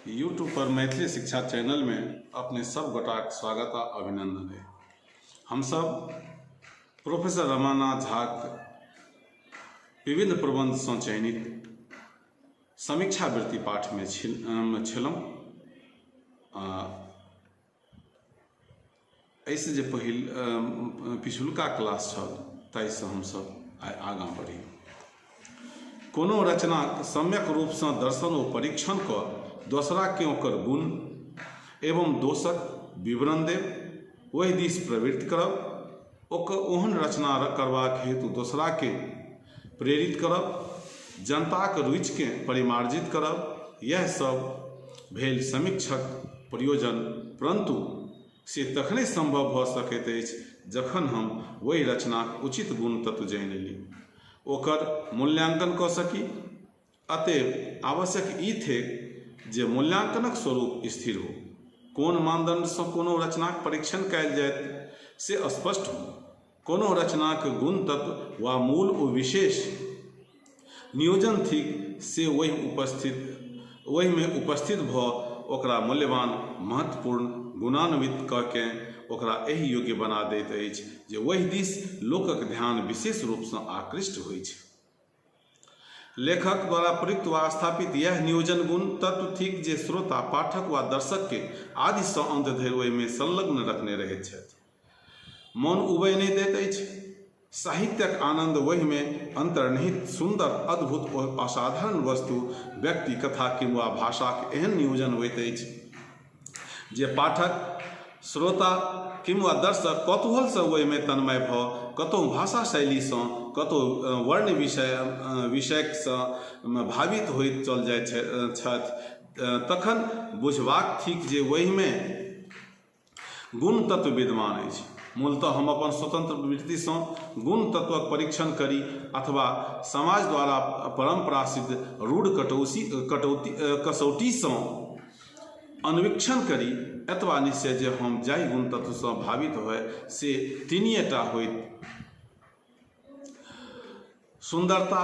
YouTube पर मैथिली शिक्षा channel में अपने सब गोटाक स्वागत आ अभिनंदन है। हम सब प्रोफेसर रमानाथ झाक विभिन्न प्रबंध से चयनित समीक्षा वृत्ति पाठ में छलहुँ। ऐसे जे पिछुलका क्लास छल ताहिसँ हमसब आइ आगाँ बढ़ी। कोनो रचनाक सम्यक रूप से दर्शन व परीक्षण कऽ दोसरा के ओकर गुण एवं दोषक विवरण देव, वही दिस प्रवृत्ति करब, ओकर ओहन रचना करबाक हेतु दोसरा के प्रेरित करब, जनताक रुचि के परिमार्जित करब, यह सब भेल समीक्षक प्रयोजन। परंतु से तखने संभव भऽ सकैत अछि जखन हम वही रचनाक उचित गुण तत्व जानि ली, ओकर मूल्यांकन कऽ सकी। अतएव आवश्यक ई थे जे मूल्यांकनक स्वरूप स्थिर हो। कोन मानदंड से कोनो रचनाक परीक्षण कयल जायत से स्पष्ट हो। कोनो रचनाक गुण तत्व वा मूल व विशेष नियोजन थिक से वही में उपस्थित भ ओकरा मूल्यवान, महत्वपूर्ण, गुणान्वित कऽ के ओकरा एहि योग्य बना दैत अछि जे वही दिस लोकक ध्यान विशेष रूप से आकृष्ट होइ छै। लेखक द्वारा प्रयुक्त वा स्थापित यह नियोजन गुण तत्व थिक जे श्रोता, पाठक वा दर्शक के आदि से अंत धरि ओहि में संलग्न रखने रहैत छथि। मन उबय नहि दैत अछि। साहित्यक आनंद वही में अंतर्निहित सुंदर, अद्भुत और असाधारण वस्तु, व्यक्ति, कथा किंवा भाषाक एहन नियोजन होइत अछि जे पाठक, श्रोता किंवा दर्शक कौतूहल से वही में तन्मय भ कतहु भाषा शैली से, कतहु वर्ण विषयक से भावित होइत चल जाइत छथि। तखन बुझबाक थिक जे वही में गुण तत्व विद्यमान अछि। मूलतः हम अपन स्वतंत्र वृत्ति से गुण तत्वक परीक्षण करी अथवा समाज द्वारा परंपरा सिद्ध रूढ़ कसौटी से अन्वीक्षण करी, एतबा निश्चय जे हम जाहि गुण तत्व से भावित होय से तीनिएटा होइत: सुंदरता,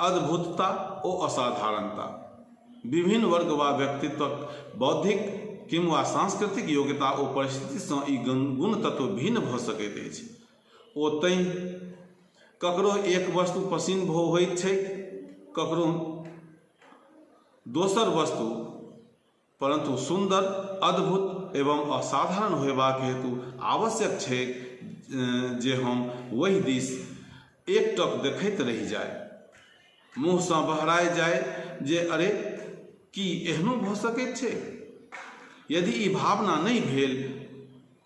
अद्भुतता और असाधारणता। विभिन्न वर्ग वा व्यक्तित्वक बौद्धिक किंवा सांस्कृतिक योग्यता और परिस्थिति से ई गुण तत्व भिन्न भ सकैत अछि। ओतहि ककरो एक वस्तु पसिन्न होइत छै, ककरो दोसर वस्तु, परंतु सुंदर, अद्भुत एवं असाधारण होयबाक हेतु आवश्यक छै जे हम वही दिस एकटक देखैत रहि जाय, मुँह से बहराय जाय जे अरे की एहनो भ सकैत छै। यदि ई भावना नहीं भेल,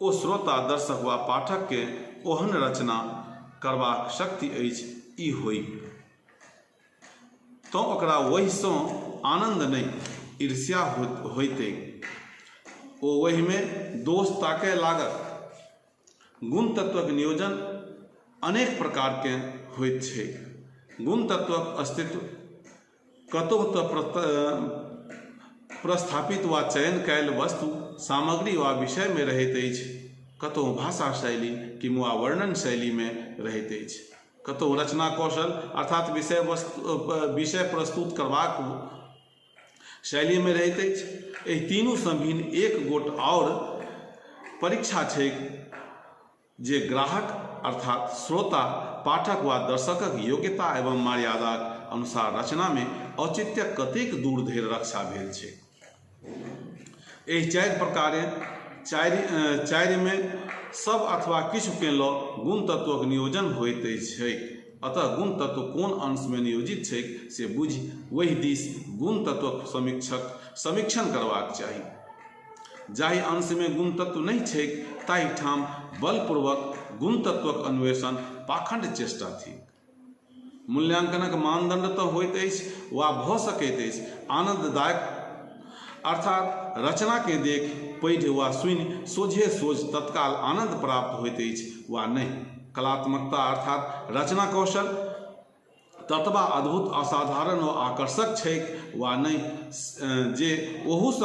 ओ श्रोता, दर्शक वा पाठक के ओहन रचना करबाक शक्ति अछि ई होई तो ओकरा वही से आनंद नहीं ईर्ष्या होइते, ओ वही में दोष ताकय लागत। गुण तत्वक नियोजन अनेक प्रकार के होइत छै। गुण तत्वक अस्तित्व कतहु तो प्रस्थापित वा चयन कयल वस्तु, सामग्री वा विषय में रहैत अछि, कतहु भाषा शैली किंवा वर्णन शैली में रहैत अछि, कतहु रचना कौशल अर्थात विषय प्रस्तुत करबाक शैली में रहैत अछि। एहि तीनू सँ भिन्न एक गोट और परीक्षा छै जे ग्राहक अर्थात श्रोता, पाठक वा दर्शकक योग्यता एवं मर्यादाक अनुसार रचना में औचित्यक कतेक दूर धरि रक्षा भेल छै। एहि चारि में सब अथवा किछु के लऽ गुण तत्वक नियोजन होइत छै। अतः गुण तत्व कोन अंश में नियोजित छै से बुझि वही दिस गुण तत्वक समीक्षण करबाक चाही। जाहि अंश में गुण तत्व नहीं छै ताहि ठाम बलपूर्वक गुण तत्वक अन्वेषण पाखंड चेष्टा थी। मूल्यांकनक मानदंड तो होइत अछि वा भऽ सकैत अछि आनंददायक, अर्थात रचना के देख, पढ़ि वा सुनि सोझ तत्काल आनंद प्राप्त होइत अछि वा नहीं। कलात्मकता अर्थात रचना कौशल ततबा अद्भुत, असाधारण व आकर्षक छै वा नहीं जे ओहू से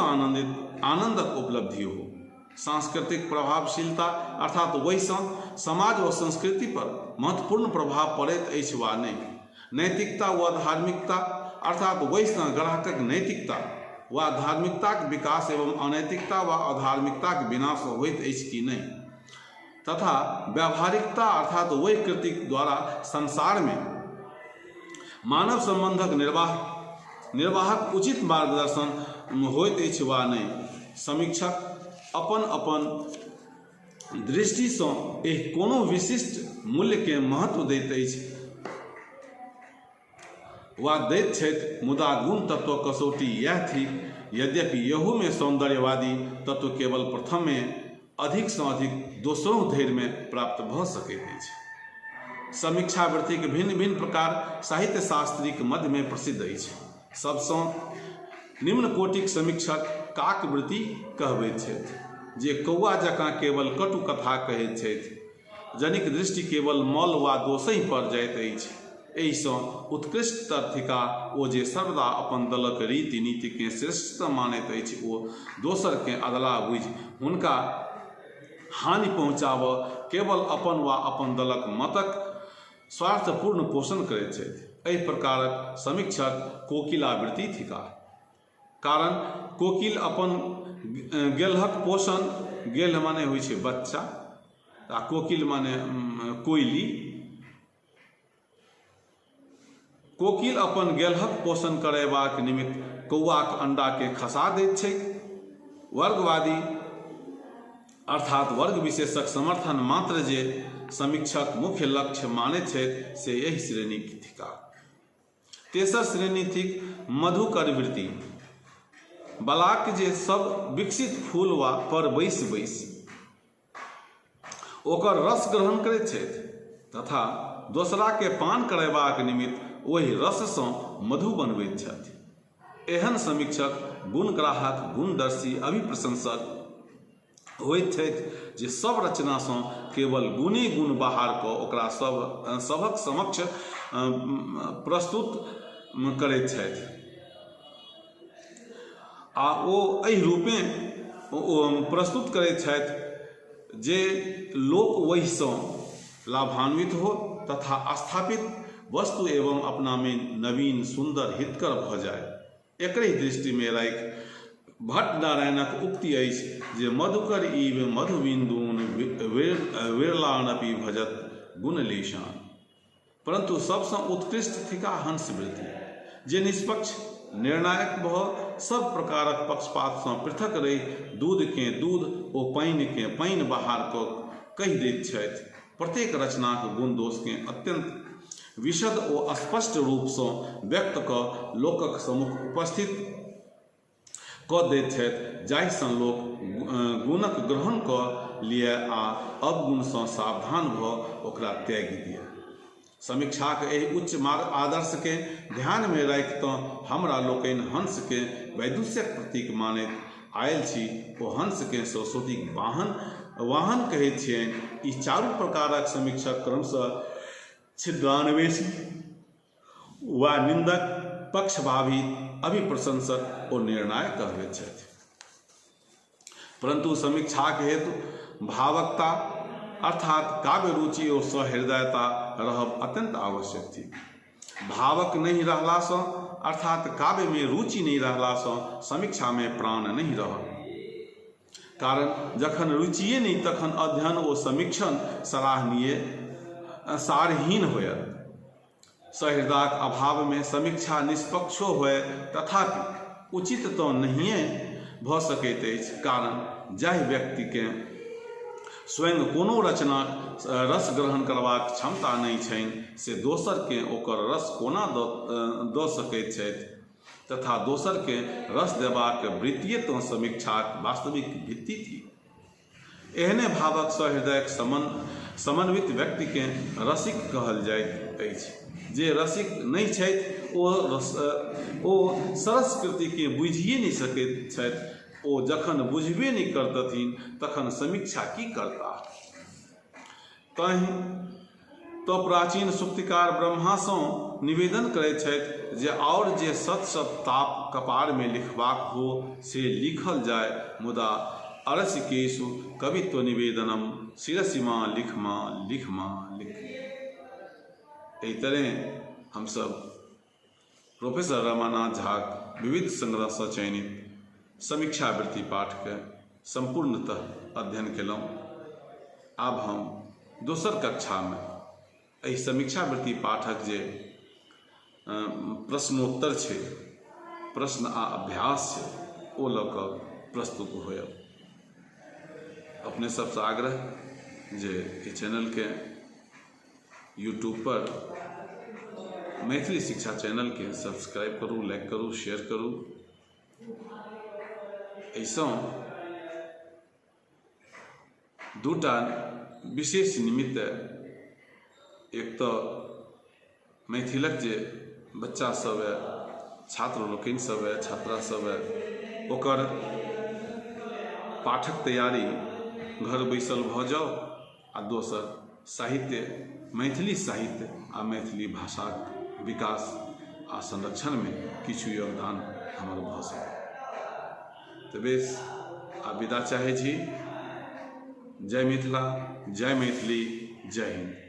आनंदक उपलब्धि हो। सांस्कृतिक प्रभावशीलता अर्थात वही समाज व संस्कृति पर महत्वपूर्ण प्रभाव पड़ैत अछि वा नहीं। नैतिकता व धार्मिकता अर्थात वही ग्राहकक नैतिकता वा धार्मिकताक विकास एवं अनैतिकता वा अधार्मिकताक विनाश होइत अछि कि नहि, तथा व्यावहारिकता अर्थात ओहि कृतिक द्वारा संसार में मानव संबंधक निर्वाहक उचित मार्गदर्शन होइत अछि वा नहि। समीक्षक अपन अपन दृष्टिसँ एहि कोनो विशिष्ट मूल्य के महत्व दैत अछि वा दैत छथि, मुदा गुण तत्व कसौटी यह थी। यद्यपि यहू में सौंदर्यवादी तत्व केवल प्रथम में अधिक से अधिक दोसरों धैर्य में प्राप्त भ सकैत अछि। समीक्षावृत्तिक भिन्न भिन्न प्रकार साहित्य शास्त्रिक मध्य में प्रसिद्ध अछि। सबसँ निम्न कोटिक समीक्षक काकवृत्ति कहबैत छथि, जे कौआ जकाँ केवल कटु कथा कहैत छथि, जनिक दृष्टि केवल मौल वा दोषहि पर जाइत अछि। एहिसँ उत्कृष्ट तर्थिका ओ जे सर्वदा अपन दलक रीति नीति के श्रेष्ठतम मानैत अछि, ओ दोसर के अदला बुझि हुनका हानि पहुँचाबऽ केवल अपन वा अपन दलक मतक स्वार्थपूर्ण पोषण करैत छथि। एहि प्रकारक समीक्षक कोकिलावृत्ति थिका। कारण कोकिल अपन गेलहक पोषण, गेल माने होइ छै बच्चा आ कोकिल माने कोयली। कोकिल अपन गेलहक पोषण करयबाक निमित्त कौआक अंडा के खसा दैत छै। वर्गवादी अर्थात वर्ग विशेषक समर्थन मात्र जे समीक्षक मुख्य लक्ष्य मानैत छथि, से यही श्रेणी थिका। तेसर श्रेणी थिक मधुकर वृत्ति। बलाक जे सब विकसित फूल वा पर बैस ओकर रस ग्रहण करैत छथि, तथा दोसरा के पान करयबाक निमित्त ओहि रससँ मधु बनबैत छथि। एहन समीक्षक गुणग्राहक, गुणदर्शी, अभिप्रशंसक होइत छथि, जे सब रचनासँ केवल गुणे गुण बाहर कऽ ओकरा सभक समक्ष प्रस्तुत करैत छथि, आ ओ एहि रूपे प्रस्तुत करैत छथि जे लोक ओहिसँ लाभान्वित हो तथा स्थापित वस्तु एवं अपना में नवीन, सुंदर, हितकर भ जाय। एकरे दृष्टि में राखि भट्ट नारायणक उक्ति अछि जे मधुकर इव मधुबिंदून विरलानपि भजत गुणलेशान। परंतु सबसँ उत्कृष्ट थिका हंस वृत्ति, जे निष्पक्ष, निर्णायक भ सब प्रकारक पक्षपात सँ पृथक रहि दूध के दूध ओ पानि के पानि बाहर कहि दैत छथि। प्रत्येक रचनाक गुण दोष के अत्यंत विशद ओ स्पष्ट रूप सँ व्यक्त कऽ लोकक सम्मुख उपस्थित कऽ दैत छथि, जाहिसँ लोक गुणक ग्रहण कऽ लिय आ अवगुण सँ सावधान भऽ ओकरा त्यागि दिय। समीक्षाक एहि उच्च आदर्श के ध्यान में राखि तऽ हमरा लोकनि हंस के वैदुष्यक प्रतीक मानैत आयल छी। ओ हंस के सरस्वतीक वाहन कहैत छियनि। ई चारू प्रकारक समीक्षक क्रमशः छिद्रान्वेषी वा निंदक, पक्षभावित, अभिप्रशंसक और निर्णायक कहबैत छथि। परंतु समीक्षाक हेतु भावकता अर्थात काव्य रुचि और सहृदयता रहब अत्यंत आवश्यक थी। भावक नहीं रहलासँ अर्थात काव्य में रुचि नहीं रहलासँ समीक्षा में प्राण नहीं रहल। कारण जखन रुचिए नहीं तखन अध्ययन और समीक्षण सराहनीय सारहीन होयत। सहृदयक अभाव में समीक्षा निष्पक्षो होय तथापि उचित तो नहिए भ सकैत अछि। कारण जाहि व्यक्ति के स्वयं कोनो रचनाक रस ग्रहण करबाक क्षमता नहीं छनि, से दोसर के ओकर रस कोना दऽ सकैत छथि, तथा दोसर के रस देबाक वृत्तिये तो समीक्षाक वास्तविक भित्ति थी। एहने भावक सहृदयक समन्वित व्यक्ति के रसिक कहल जाइत अछि। जे रसिक नहीं छथि ओ सरस कृति के बुझिए नहीं सकैत छथि। ओ जखन बुझबे नहीं करतथिन तखन समीक्षा की करता। तहि तो प्राचीन सुक्तिकार ब्रह्मा सँ निवेदन करैत छथि जे और जे सत सत ताप कपार में लिखबाक हो से लिखल जाय, मुदा अरसिकेषु कवित्व निवेदनम शिरसिमा लिखमा लिखमा लिख। एहि तरह हम सब प्रोफेसर रमानाथ झा विविध संग्रह से चयनित समीक्षावृत्ति पाठ के संपूर्णतः अध्ययन केलहुँ। आब हम दोसर कक्षा में एहि समीक्षावृत्ति पाठक जे प्रश्नोत्तर छै, प्रश्न आ अभ्यास छै, ओ लऽ कऽ प्रस्तुत होयब। अपने सबसे आग्रह जे ई चैनल के यूट्यूब पर मैथिली शिक्षा चैनल के सब्सक्राइब करू, लाइक करू, शेयर करू। एहिसँ दूटा विशेष निमित्त, एक तो मैथिलक जे बच्चा सब है, छात्र लोकनि सब है, छात्रा सब है, ओकर पाठक तैयारी घर बैसल भऽ जाओ, आ दोसर साहित्य, मैथिली साहित्य आ मैथिली भाषाक विकास आ संरक्षण में किछु योगदान हमर भऽ सकै। तऽ बेस आ विदा चाहै छी। जय मिथिला, जय मैथिली, जय हिंद।